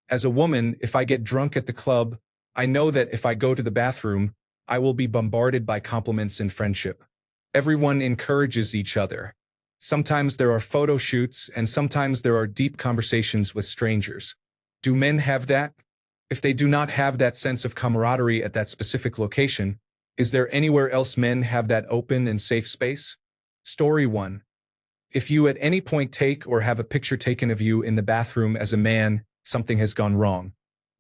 As a woman, if I get drunk at the club, I know that if I go to the bathroom, I will be bombarded by compliments and friendship. Everyone encourages each other. Sometimes there are photo shoots, and sometimes there are deep conversations with strangers. Do men have that? If they do not have that sense of camaraderie at that specific location, is there anywhere else men have that open and safe space? Story 1. If you at any point take or have a picture taken of you in the bathroom as a man, something has gone wrong.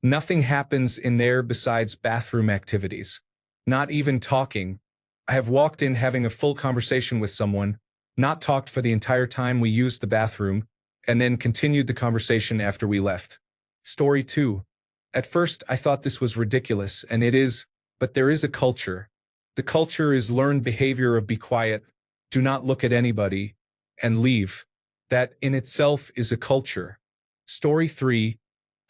Nothing happens in there besides bathroom activities. Not even talking. I have walked in having a full conversation with someone, not talked for the entire time we used the bathroom, and then continued the conversation after we left. Story 2. At first, I thought this was ridiculous, and it is, but there is a culture. The culture is learned behavior of be quiet, do not look at anybody, and leave. That in itself is a culture. Story 3.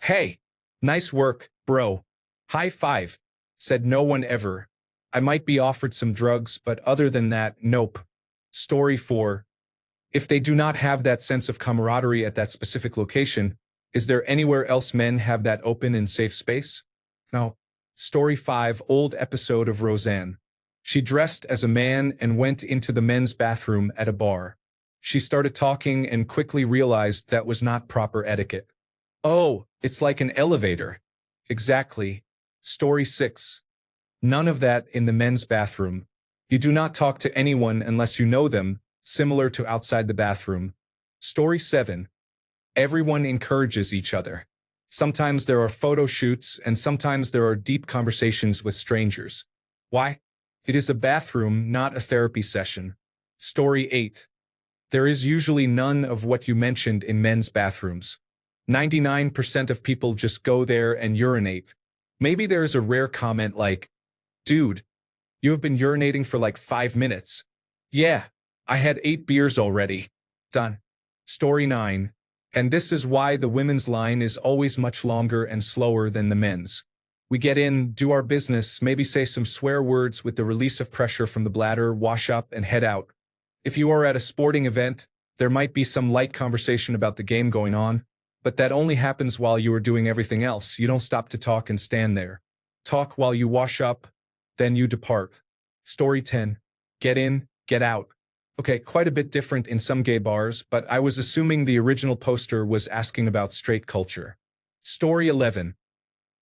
Hey, nice work, bro. High five. Said no one ever. I might be offered some drugs, but other than that, nope. Story 4. If they do not have that sense of camaraderie at that specific location, is there anywhere else men have that open and safe space? No. Story 5. Old episode of Roseanne. She dressed as a man and went into the men's bathroom at a bar. She started talking and quickly realized that was not proper etiquette. Oh, it's like an elevator. Exactly. Story 6. None of that in the men's bathroom. You do not talk to anyone unless you know them, similar to outside the bathroom. Story 7. Everyone encourages each other. Sometimes there are photo shoots and sometimes there are deep conversations with strangers. Why? It is a bathroom, not a therapy session. Story 8. There is usually none of what you mentioned in men's bathrooms. 99% of people just go there and urinate. Maybe there is a rare comment like, "Dude, you have been urinating for like 5 minutes. Yeah, I had 8 beers already." Done. Story 9. And this is why the women's line is always much longer and slower than the men's. We get in, do our business, maybe say some swear words with the release of pressure from the bladder, wash up, and head out. If you are at a sporting event, there might be some light conversation about the game going on, but that only happens while you are doing everything else. You don't stop to talk and stand there. Talk while you wash up, then you depart. Story 10. Get in, get out. Okay, quite a bit different in some gay bars, but I was assuming the original poster was asking about straight culture. Story 11.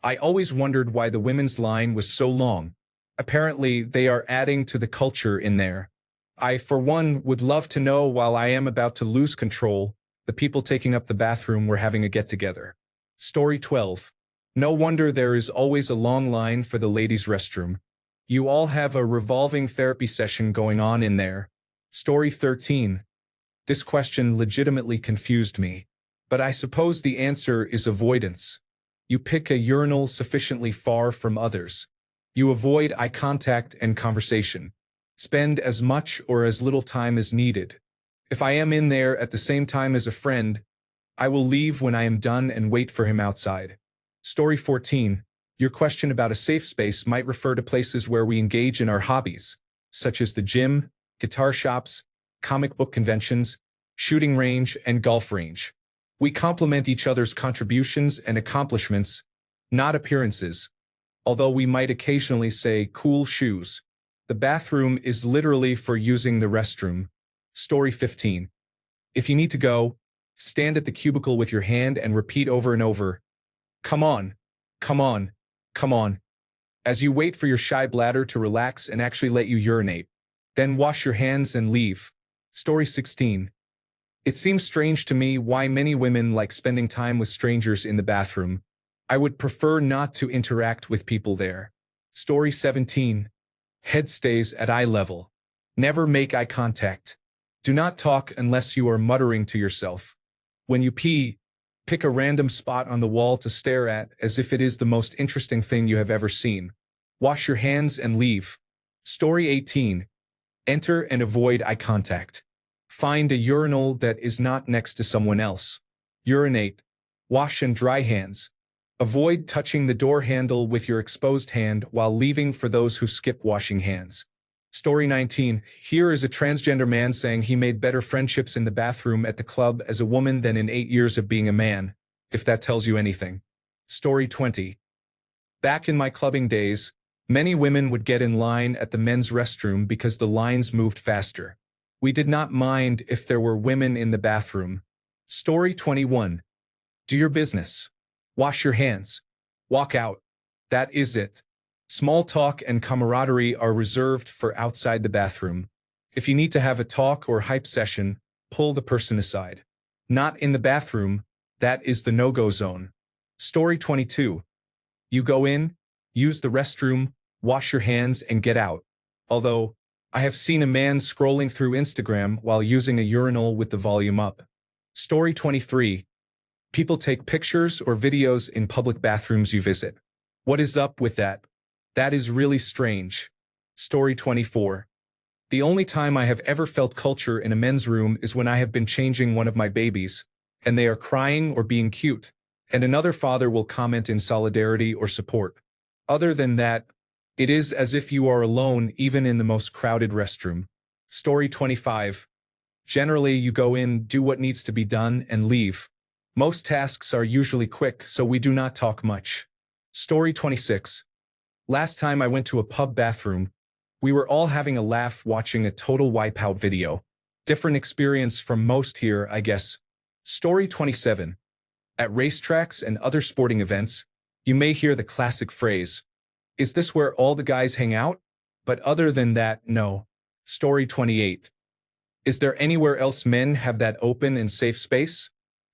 I always wondered why the women's line was so long. Apparently, they are adding to the culture in there. I, for one, would love to know while I am about to lose control, the people taking up the bathroom were having a get-together. Story 12. No wonder there is always a long line for the ladies' restroom. You all have a revolving therapy session going on in there. Story 13. This question legitimately confused me, but I suppose the answer is avoidance. You pick a urinal sufficiently far from others. You avoid eye contact and conversation. Spend as much or as little time as needed. If I am in there at the same time as a friend, I will leave when I am done and wait for him outside. Story 14. Your question about a safe space might refer to places where we engage in our hobbies, such as the gym, guitar shops, comic book conventions, shooting range, and golf range. We complement each other's contributions and accomplishments, not appearances. Although we might occasionally say cool shoes. The bathroom is literally for using the restroom. Story 15. If you need to go, stand at the cubicle with your hand and repeat over and over, "Come on, come on, come on," as you wait for your shy bladder to relax and actually let you urinate. Then wash your hands and leave. Story 16. It seems strange to me why many women like spending time with strangers in the bathroom. I would prefer not to interact with people there. Story 17. Head stays at eye level. Never make eye contact. Do not talk unless you are muttering to yourself. When you pee, pick a random spot on the wall to stare at as if it is the most interesting thing you have ever seen. Wash your hands and leave. Story 18. Enter and avoid eye contact. Find a urinal that is not next to someone else. Urinate. Wash and dry hands. Avoid touching the door handle with your exposed hand while leaving for those who skip washing hands. Story 19. Here is a transgender man saying he made better friendships in the bathroom at the club as a woman than in 8 years of being a man, if that tells you anything. Story 20. Back in my clubbing days, many women would get in line at the men's restroom because the lines moved faster. We did not mind if there were women in the bathroom. Story 21. Do your business. Wash your hands. Walk out. That is it. Small talk and camaraderie are reserved for outside the bathroom. If you need to have a talk or hype session, pull the person aside. Not in the bathroom, that is the no-go zone. Story 22. You go in, use the restroom, wash your hands, and get out. Although, I have seen a man scrolling through Instagram while using a urinal with the volume up. Story 23. People take pictures or videos in public bathrooms you visit. What is up with that? That is really strange. Story 24. The only time I have ever felt culture in a men's room is when I have been changing one of my babies, and they are crying or being cute, and another father will comment in solidarity or support. Other than that, it is as if you are alone even in the most crowded restroom. Story 25. Generally, you go in, do what needs to be done, and leave. Most tasks are usually quick, so we do not talk much. Story 26. Last time I went to a pub bathroom, we were all having a laugh watching a total wipeout video. Different experience from most here, I guess. Story 27. At racetracks and other sporting events, you may hear the classic phrase, "Is this where all the guys hang out?" But other than that, no. Story 28. Is there anywhere else men have that open and safe space?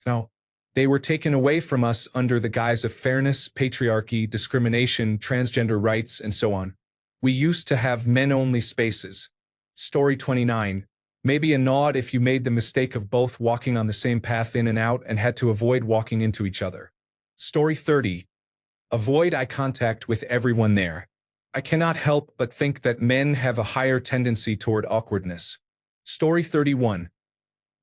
No. They were taken away from us under the guise of fairness, patriarchy, discrimination, transgender rights, and so on. We used to have men-only spaces. Story 29. Maybe a nod if you made the mistake of both walking on the same path in and out and had to avoid walking into each other. Story 30. Avoid eye contact with everyone there. I cannot help but think that men have a higher tendency toward awkwardness. Story 31.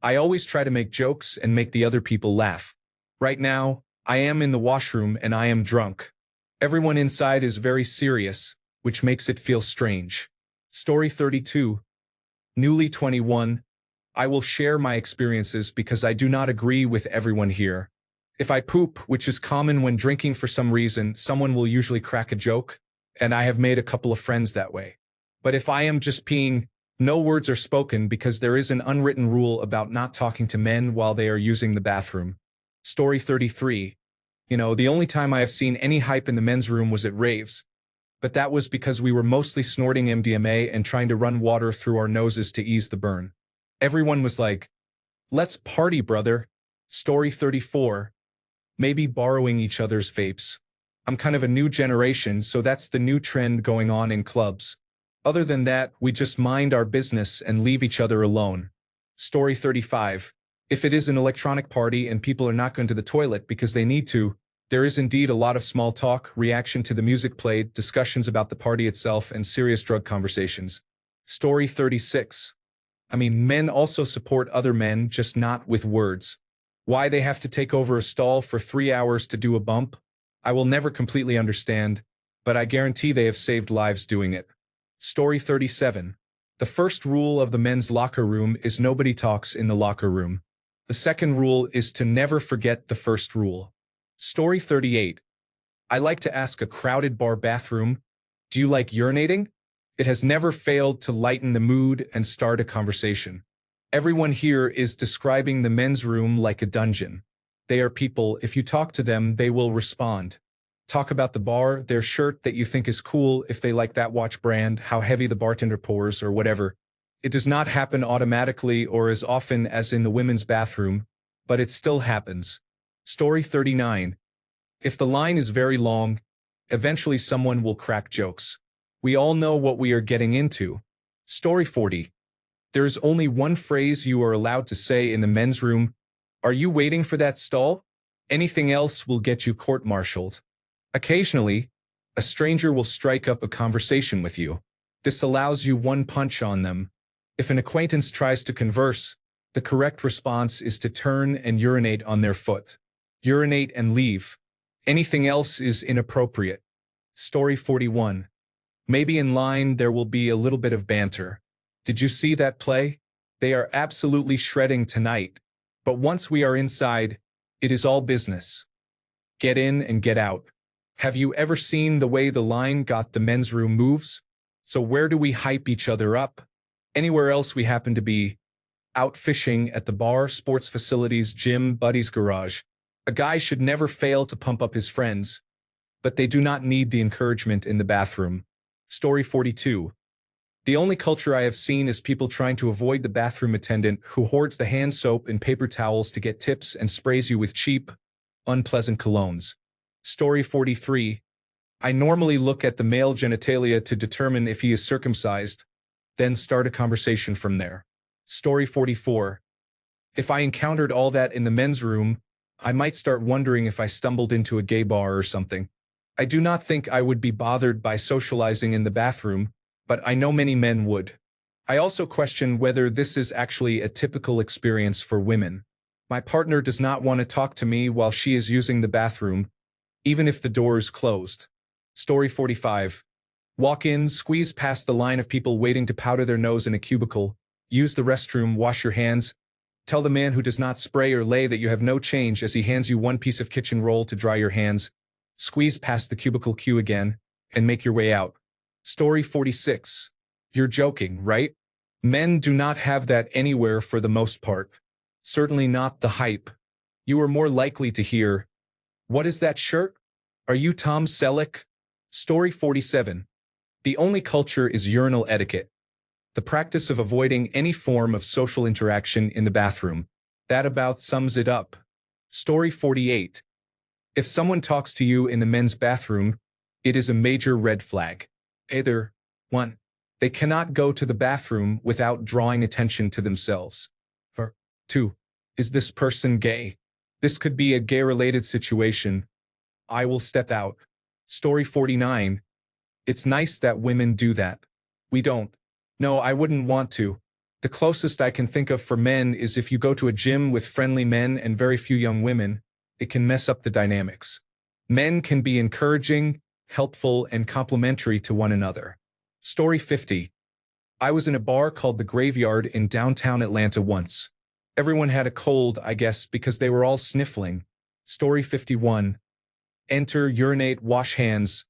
I always try to make jokes and make the other people laugh. Right now, I am in the washroom and I am drunk. Everyone inside is very serious, which makes it feel strange. Story 32. Newly 21. I will share my experiences because I do not agree with everyone here. If I poop, which is common when drinking for some reason, someone will usually crack a joke, and I have made a couple of friends that way. But if I am just peeing, no words are spoken because there is an unwritten rule about not talking to men while they are using the bathroom. Story 33. The only time I have seen any hype in the men's room was at raves. But that was because we were mostly snorting MDMA and trying to run water through our noses to ease the burn. Everyone was like, "Let's party, brother." Story 34. Maybe borrowing each other's vapes. I'm kind of a new generation, so that's the new trend going on in clubs. Other than that, we just mind our business and leave each other alone. Story 35. If it is an electronic party and people are not going to the toilet because they need to, there is indeed a lot of small talk, reaction to the music played, discussions about the party itself, and serious drug conversations. Story 36. Men also support other men, just not with words. Why they have to take over a stall for 3 hours to do a bump? I will never completely understand, but I guarantee they have saved lives doing it. Story 37. The first rule of the men's locker room is nobody talks in the locker room. The second rule is to never forget the first rule. Story 38. I like to ask a crowded bar bathroom, do you like urinating? It has never failed to lighten the mood and start a conversation. Everyone here is describing the men's room like a dungeon. They are people, if you talk to them, they will respond. Talk about the bar, their shirt that you think is cool, if they like that watch brand, how heavy the bartender pours, or whatever. It does not happen automatically or as often as in the women's bathroom, but it still happens. Story 39. If the line is very long, eventually someone will crack jokes. We all know what we are getting into. Story 40. There is only one phrase you are allowed to say in the men's room. Are you waiting for that stall? Anything else will get you court-martialed. Occasionally, a stranger will strike up a conversation with you. This allows you one punch on them. If an acquaintance tries to converse, the correct response is to turn and urinate on their foot. Urinate and leave. Anything else is inappropriate. Story 41. Maybe in line there will be a little bit of banter. Did you see that play? They are absolutely shredding tonight. But once we are inside, it is all business. Get in and get out. Have you ever seen the way the line got the men's room moves? So where do we hype each other up? Anywhere else we happen to be. Out fishing, at the bar, sports facilities, gym, buddy's garage. A guy should never fail to pump up his friends, but they do not need the encouragement in the bathroom. Story 42. The only culture I have seen is people trying to avoid the bathroom attendant who hoards the hand soap and paper towels to get tips and sprays you with cheap, unpleasant colognes. Story 43. I normally look at the male genitalia to determine if he is circumcised, then start a conversation from there. Story 44. If I encountered all that in the men's room, I might start wondering if I stumbled into a gay bar or something. I do not think I would be bothered by socializing in the bathroom, but I know many men would. I also question whether this is actually a typical experience for women. My partner does not want to talk to me while she is using the bathroom, even if the door is closed. Story 45. Walk in, squeeze past the line of people waiting to powder their nose in a cubicle, use the restroom, wash your hands, tell the man who does not spray or lay that you have no change as he hands you one piece of kitchen roll to dry your hands, squeeze past the cubicle queue again, and make your way out. Story 46. You're joking, right? Men do not have that anywhere for the most part. Certainly not the hype. You are more likely to hear, "What is that shirt? Are you Tom Selleck?" Story 47. The only culture is urinal etiquette. The practice of avoiding any form of social interaction in the bathroom. That about sums it up. Story 48. If someone talks to you in the men's bathroom, it is a major red flag. Either 1. They cannot go to the bathroom without drawing attention to themselves. Or 2. Is this person gay? This could be a gay-related situation. I will step out. Story 49. It's nice that women do that. We don't. No, I wouldn't want to. The closest I can think of for men is if you go to a gym with friendly men and very few young women, it can mess up the dynamics. Men can be encouraging, helpful, and complimentary to one another. Story 50. I was in a bar called The Graveyard in downtown Atlanta once. Everyone had a cold, I guess, because they were all sniffling. Story 51. Enter, urinate, wash hands,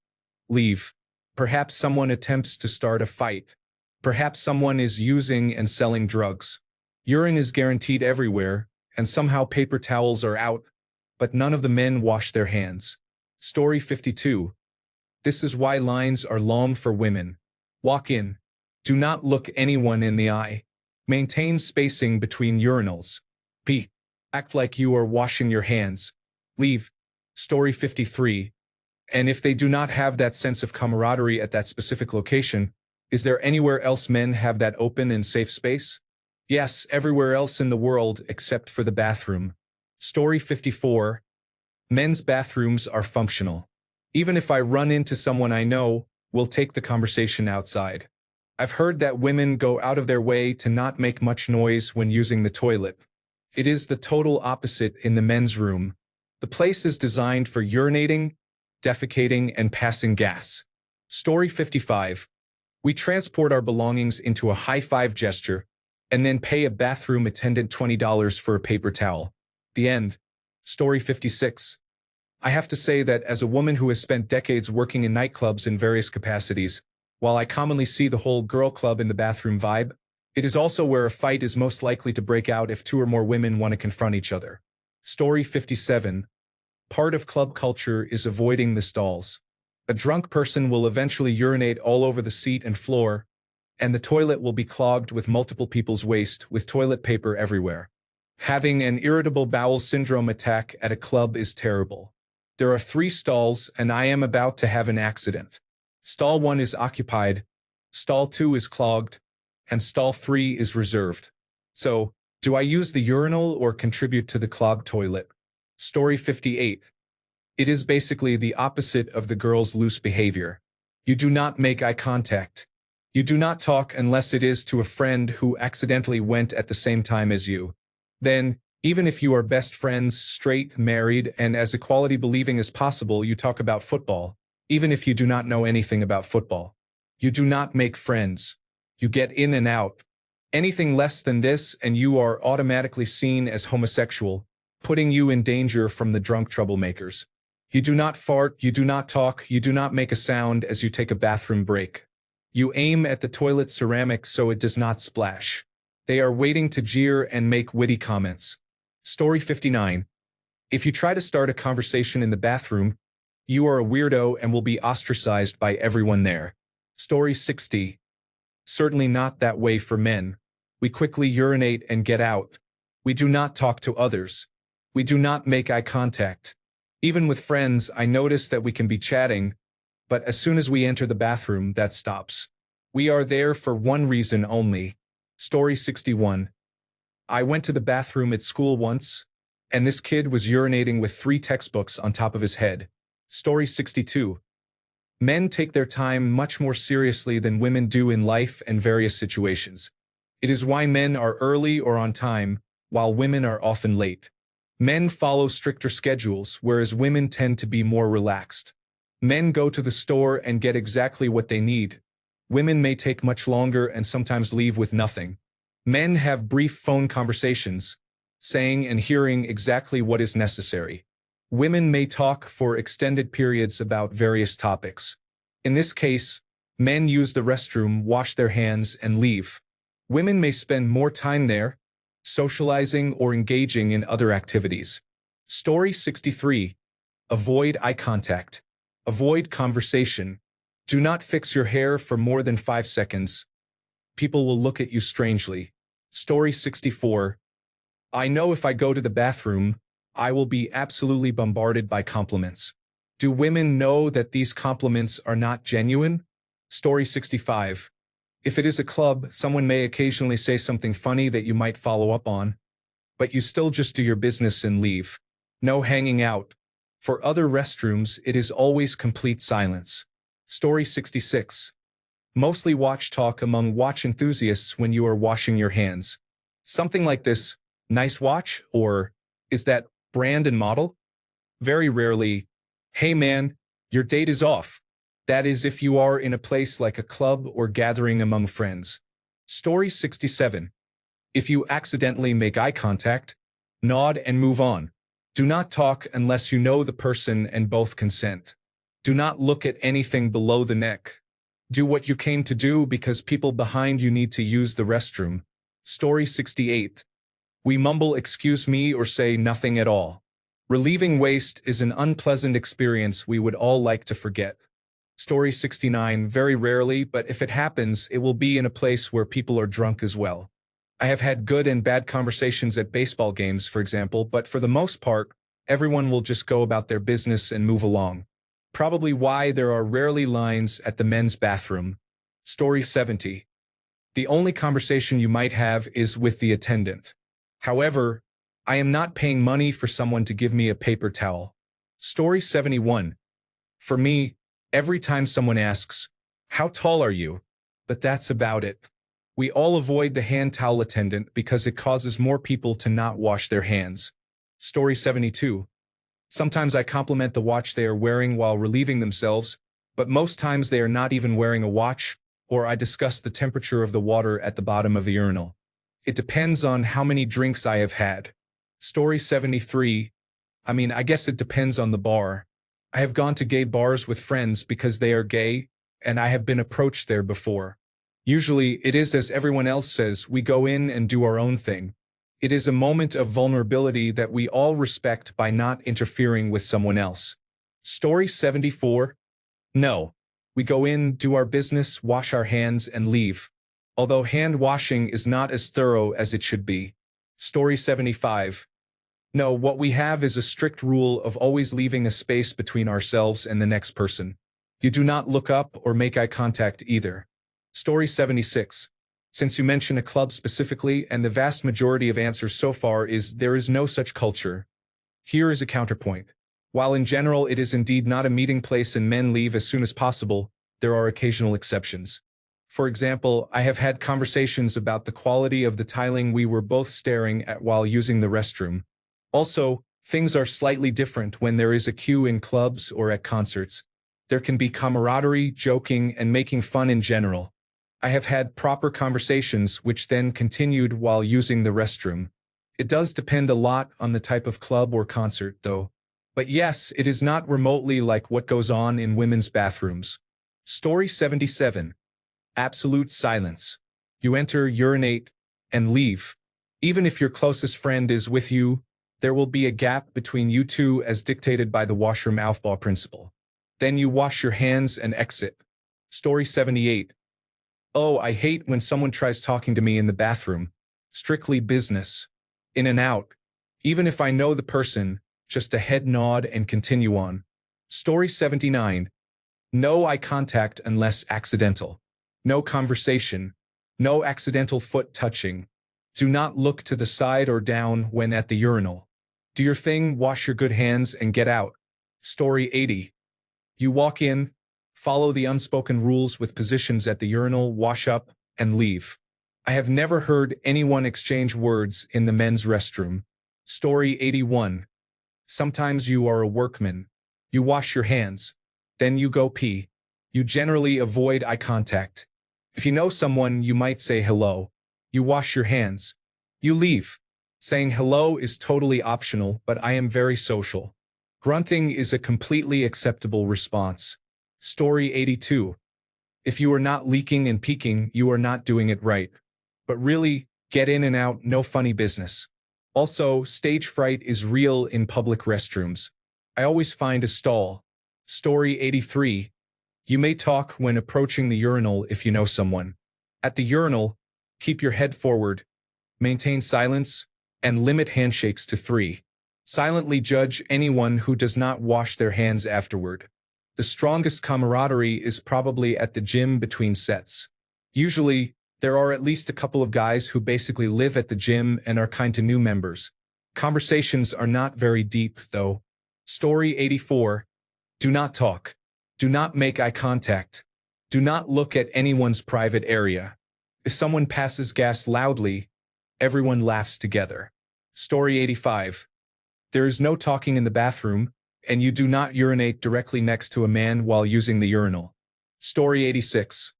leave. Perhaps someone attempts to start a fight. Perhaps someone is using and selling drugs. Urine is guaranteed everywhere, and somehow paper towels are out, but none of the men wash their hands. Story 52. This is why lines are long for women. Walk in. Do not look anyone in the eye. Maintain spacing between urinals. P. Act like you are washing your hands. Leave. Story 53. And if they do not have that sense of camaraderie at that specific location, is there anywhere else men have that open and safe space? Yes, everywhere else in the world except for the bathroom. Story 54. Men's bathrooms are functional. Even if I run into someone I know, we'll take the conversation outside. I've heard that women go out of their way to not make much noise when using the toilet. It is the total opposite in the men's room. The place is designed for urinating, defecating, and passing gas. Story 55. We transport our belongings into a high-five gesture, and then pay a bathroom attendant $20 for a paper towel. The end. Story 56. I have to say that as a woman who has spent decades working in nightclubs in various capacities, while I commonly see the whole girl club in the bathroom vibe, it is also where a fight is most likely to break out if 2 or more women want to confront each other. Story 57. Part of club culture is avoiding the stalls. A drunk person will eventually urinate all over the seat and floor, and the toilet will be clogged with multiple people's waste, with toilet paper everywhere. Having an irritable bowel syndrome attack at a club is terrible. There are 3 stalls, and I am about to have an accident. Stall 1 is occupied, stall 2 is clogged, and stall 3 is reserved. So, do I use the urinal or contribute to the clogged toilet? Story 58. It is basically the opposite of the girl's loose behavior. You do not make eye contact. You do not talk unless it is to a friend who accidentally went at the same time as you. Then, even if you are best friends, straight, married, and as equality believing as possible, you talk about football, even if you do not know anything about football. You do not make friends. You get in and out. Anything less than this and you are automatically seen as homosexual, putting you in danger from the drunk troublemakers. You do not fart, you do not talk, you do not make a sound as you take a bathroom break. You aim at the toilet ceramic so it does not splash. They are waiting to jeer and make witty comments. Story 59. If you try to start a conversation in the bathroom, you are a weirdo and will be ostracized by everyone there. Story 60. Certainly not that way for men. We quickly urinate and get out. We do not talk to others. We do not make eye contact. Even with friends, I notice that we can be chatting, but as soon as we enter the bathroom, that stops. We are there for one reason only. Story 61. I went to the bathroom at school once, and this kid was urinating with 3 textbooks on top of his head. Story 62. Men take their time much more seriously than women do in life and various situations. It is why men are early or on time, while women are often late. Men follow stricter schedules, whereas women tend to be more relaxed. Men go to the store and get exactly what they need. Women may take much longer and sometimes leave with nothing. Men have brief phone conversations, saying and hearing exactly what is necessary. Women may talk for extended periods about various topics. In this case, men use the restroom, wash their hands, and leave. Women may spend more time there, socializing or engaging in other activities. Story 63. Avoid eye contact. Avoid conversation. Do not fix your hair for more than 5 seconds. People will look at you strangely. Story 64. I know if I go to the bathroom, I will be absolutely bombarded by compliments. Do women know that these compliments are not genuine? Story 65. If it is a club, someone may occasionally say something funny that you might follow up on, but you still just do your business and leave. No hanging out. For other restrooms, it is always complete silence. Story 66. Mostly watch talk among watch enthusiasts when you are washing your hands. Something like this, nice watch, or is that brand and model? Very rarely, hey man, your date is off. That is if you are in a place like a club or gathering among friends. Story 67. If you accidentally make eye contact, nod and move on. Do not talk unless you know the person and both consent. Do not look at anything below the neck. Do what you came to do because people behind you need to use the restroom. Story 68. We mumble excuse me or say nothing at all. Relieving waste is an unpleasant experience we would all like to forget. Story 69. Very rarely, but if it happens, it will be in a place where people are drunk as well. I have had good and bad conversations at baseball games, for example, but for the most part, everyone will just go about their business and move along. Probably why there are rarely lines at the men's bathroom. Story 70. The only conversation you might have is with the attendant. However, I am not paying money for someone to give me a paper towel. Story 71. For me, every time someone asks, "How tall are you?" But that's about it. We all avoid the hand towel attendant because it causes more people to not wash their hands. Story 72. Sometimes I compliment the watch they are wearing while relieving themselves, but most times they are not even wearing a watch, or I discuss the temperature of the water at the bottom of the urinal. It depends on how many drinks I have had. Story 73. I guess it depends on the bar. I have gone to gay bars with friends because they are gay, and I have been approached there before. Usually, it is as everyone else says, we go in and do our own thing. It is a moment of vulnerability that we all respect by not interfering with someone else. Story 74. No. We go in, do our business, wash our hands, and leave. Although hand washing is not as thorough as it should be. Story 75. No, what we have is a strict rule of always leaving a space between ourselves and the next person. You do not look up or make eye contact either. Story 76. Since you mention a club specifically, and the vast majority of answers so far is there is no such culture. Here is a counterpoint. While in general it is indeed not a meeting place and men leave as soon as possible, there are occasional exceptions. For example, I have had conversations about the quality of the tiling we were both staring at while using the restroom. Also, things are slightly different when there is a queue in clubs or at concerts. There can be camaraderie, joking, and making fun in general. I have had proper conversations which then continued while using the restroom. It does depend a lot on the type of club or concert, though. But yes, it is not remotely like what goes on in women's bathrooms. Story 77. Absolute silence. You enter, urinate, and leave. Even if your closest friend is with you, there will be a gap between you two as dictated by the washroom Aufbau principle. Then you wash your hands and exit. Story 78. Oh, I hate when someone tries talking to me in the bathroom. Strictly business. In and out. Even if I know the person, just a head nod and continue on. Story 79. No eye contact unless accidental. No conversation. No accidental foot touching. Do not look to the side or down when at the urinal. Do your thing, wash your good hands, and get out. Story 80. You walk in, follow the unspoken rules with positions at the urinal, wash up, and leave. I have never heard anyone exchange words in the men's restroom. Story 81. Sometimes you are a workman. You wash your hands. Then you go pee. You generally avoid eye contact. If you know someone, you might say hello. You wash your hands. You leave. Saying hello is totally optional, but I am very social. Grunting is a completely acceptable response. Story 82. If you are not leaking and peeking, you are not doing it right. But really, get in and out, no funny business. Also, stage fright is real in public restrooms. I always find a stall. Story 83. You may talk when approaching the urinal if you know someone. At the urinal, keep your head forward, maintain silence, and limit handshakes to 3. Silently judge anyone who does not wash their hands afterward. The strongest camaraderie is probably at the gym between sets. Usually, there are at least a couple of guys who basically live at the gym and are kind to new members. Conversations are not very deep, though. Story 84. Do not talk. Do not make eye contact. Do not look at anyone's private area. If someone passes gas loudly, everyone laughs together. Story 85. There is no talking in the bathroom, and you do not urinate directly next to a man while using the urinal. Story 86.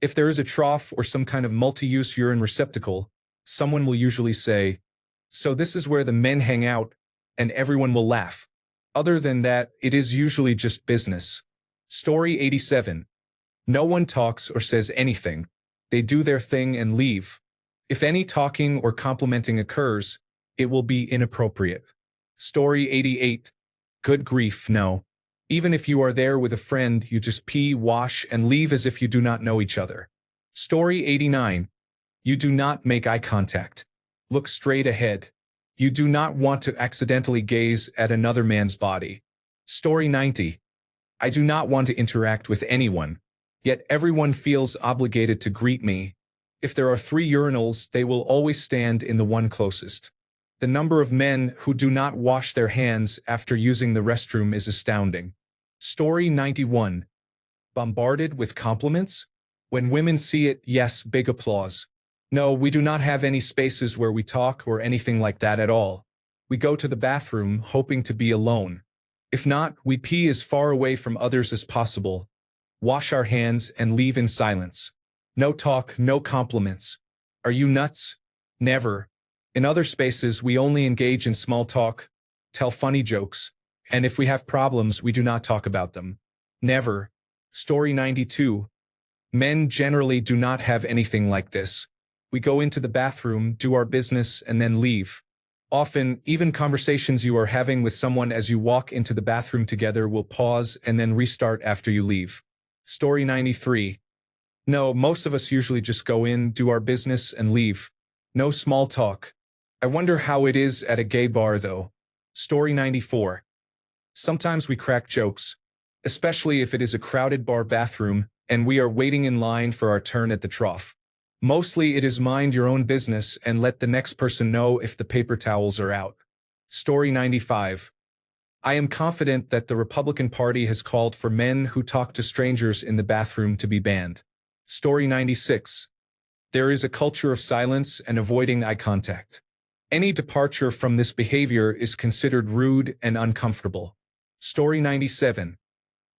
If there is a trough or some kind of multi-use urine receptacle, someone will usually say, "So this is where the men hang out," and everyone will laugh. Other than that, it is usually just business. Story 87. No one talks or says anything. They do their thing and leave. If any talking or complimenting occurs, it will be inappropriate. Story 88. Good grief, no. Even if you are there with a friend, you just pee, wash, and leave as if you do not know each other. Story 89. You do not make eye contact. Look straight ahead. You do not want to accidentally gaze at another man's body. Story 90. I do not want to interact with anyone, yet everyone feels obligated to greet me. If there are 3 urinals, they will always stand in the one closest. The number of men who do not wash their hands after using the restroom is astounding. Story 91. Bombarded with compliments? When women see it, yes, big applause. No, we do not have any spaces where we talk or anything like that at all. We go to the bathroom hoping to be alone. If not, we pee as far away from others as possible, wash our hands, and leave in silence. No talk, no compliments. Are you nuts? Never. In other spaces, we only engage in small talk, tell funny jokes, and if we have problems, we do not talk about them. Never. Story 92. Men generally do not have anything like this. We go into the bathroom, do our business, and then leave. Often, even conversations you are having with someone as you walk into the bathroom together will pause and then restart after you leave. Story 93. No, most of us usually just go in, do our business, and leave. No small talk. I wonder how it is at a gay bar, though. Story 94. Sometimes we crack jokes, especially if it is a crowded bar bathroom and we are waiting in line for our turn at the trough. Mostly it is mind your own business and let the next person know if the paper towels are out. Story 95. I am confident that the Republican Party has called for men who talk to strangers in the bathroom to be banned. Story 96. There is a culture of silence and avoiding eye contact. Any departure from this behavior is considered rude and uncomfortable. Story 97.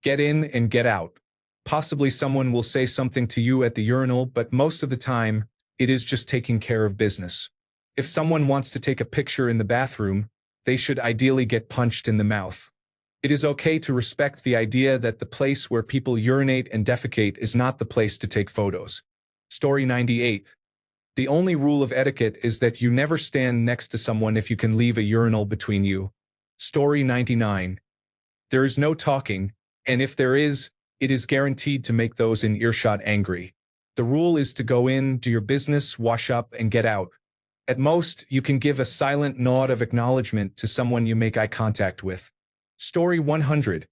Get in and get out. Possibly someone will say something to you at the urinal, but most of the time, it is just taking care of business. If someone wants to take a picture in the bathroom, they should ideally get punched in the mouth. It is okay to respect the idea that the place where people urinate and defecate is not the place to take photos. Story 98. The only rule of etiquette is that you never stand next to someone if you can leave a urinal between you. Story 99. There is no talking, and if there is, it is guaranteed to make those in earshot angry. The rule is to go in, do your business, wash up, and get out. At most, you can give a silent nod of acknowledgement to someone you make eye contact with. Story 100.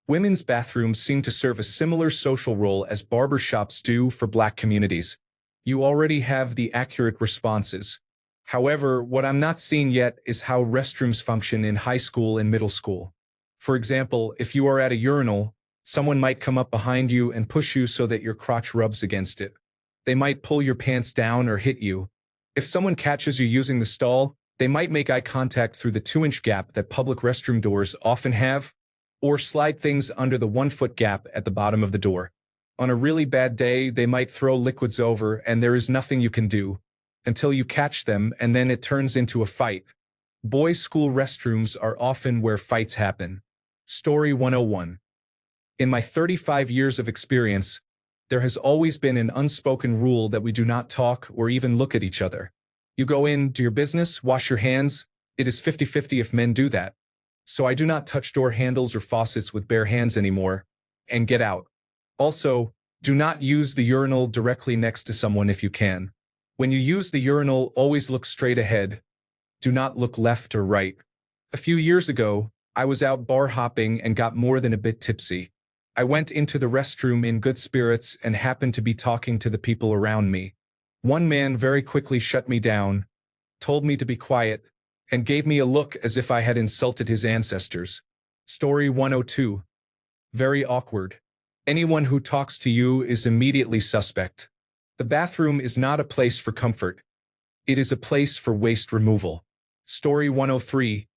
Women's bathrooms seem to serve a similar social role as barber shops do for Black communities. You already have the accurate responses. However, what I'm not seeing yet is how restrooms function in high school and middle school. For example, if you are at a urinal, someone might come up behind you and push you so that your crotch rubs against it. They might pull your pants down or hit you. If someone catches you using the stall, they might make eye contact through the 2-inch gap that public restroom doors often have, or slide things under the 1-foot gap at the bottom of the door. On a really bad day, they might throw liquids over and there is nothing you can do until you catch them, and then it turns into a fight. Boys' school restrooms are often where fights happen. Story 101. In my 35 years of experience, there has always been an unspoken rule that we do not talk or even look at each other. You go in, do your business, wash your hands. It is 50-50 if men do that. So I do not touch door handles or faucets with bare hands anymore, and get out. Also, do not use the urinal directly next to someone if you can. When you use the urinal, always look straight ahead. Do not look left or right. A few years ago, I was out bar hopping and got more than a bit tipsy. I went into the restroom in good spirits and happened to be talking to the people around me. One man very quickly shut me down, told me to be quiet, and gave me a look as if I had insulted his ancestors. Story 102. Very awkward. Anyone who talks to you is immediately suspect. The bathroom is not a place for comfort. It is a place for waste removal. Story 103.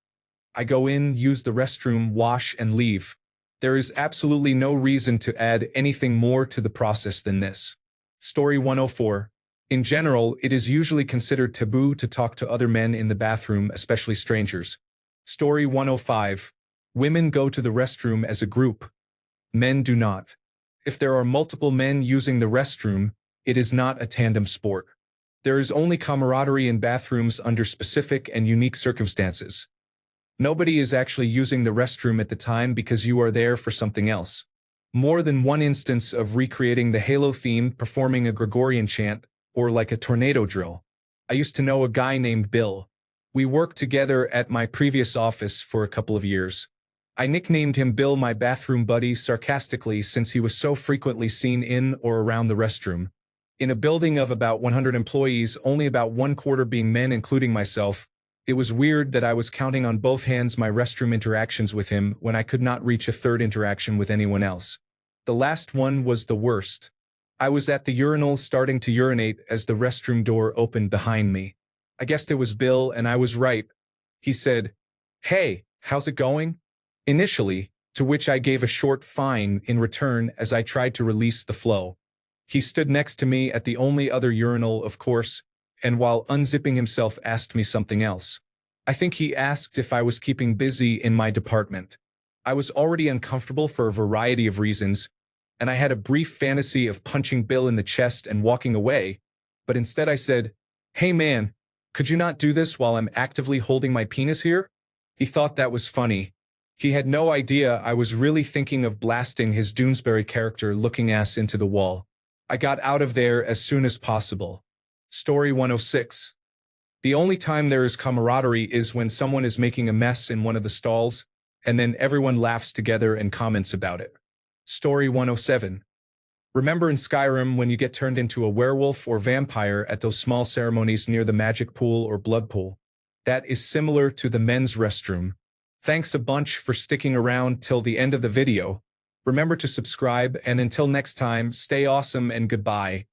I go in, use the restroom, wash, and leave. There is absolutely no reason to add anything more to the process than this. Story 104. In general, it is usually considered taboo to talk to other men in the bathroom, especially strangers. Story 105. Women go to the restroom as a group. Men do not. If there are multiple men using the restroom, it is not a tandem sport. There is only camaraderie in bathrooms under specific and unique circumstances. Nobody is actually using the restroom at the time because you are there for something else. More than one instance of recreating the Halo theme, performing a Gregorian chant, or like a tornado drill. I used to know a guy named Bill. We worked together at my previous office for a couple of years. I nicknamed him Bill, my bathroom buddy, sarcastically since he was so frequently seen in or around the restroom. In a building of about 100 employees, only about 1/4 being men, including myself, it was weird that I was counting on both hands my restroom interactions with him when I could not reach a third interaction with anyone else. The last one was the worst. I was at the urinal starting to urinate as the restroom door opened behind me. I guessed it was Bill, and I was right. He said, "Hey, how's it going?" Initially, to which I gave a short fine in return as I tried to release the flow. He stood next to me at the only other urinal, of course, and while unzipping himself asked me something else. I think he asked if I was keeping busy in my department. I was already uncomfortable for a variety of reasons, and I had a brief fantasy of punching Bill in the chest and walking away, but instead I said, "Hey man, could you not do this while I'm actively holding my penis here?" He thought that was funny. He had no idea I was really thinking of blasting his Doonesbury character looking ass into the wall. I got out of there as soon as possible. Story 106. The only time there is camaraderie is when someone is making a mess in one of the stalls, and then everyone laughs together and comments about it. Story 107. Remember in Skyrim when you get turned into a werewolf or vampire at those small ceremonies near the magic pool or blood pool? That is similar to the men's restroom. Thanks a bunch for sticking around till the end of the video. Remember to subscribe, and until next time, stay awesome and goodbye.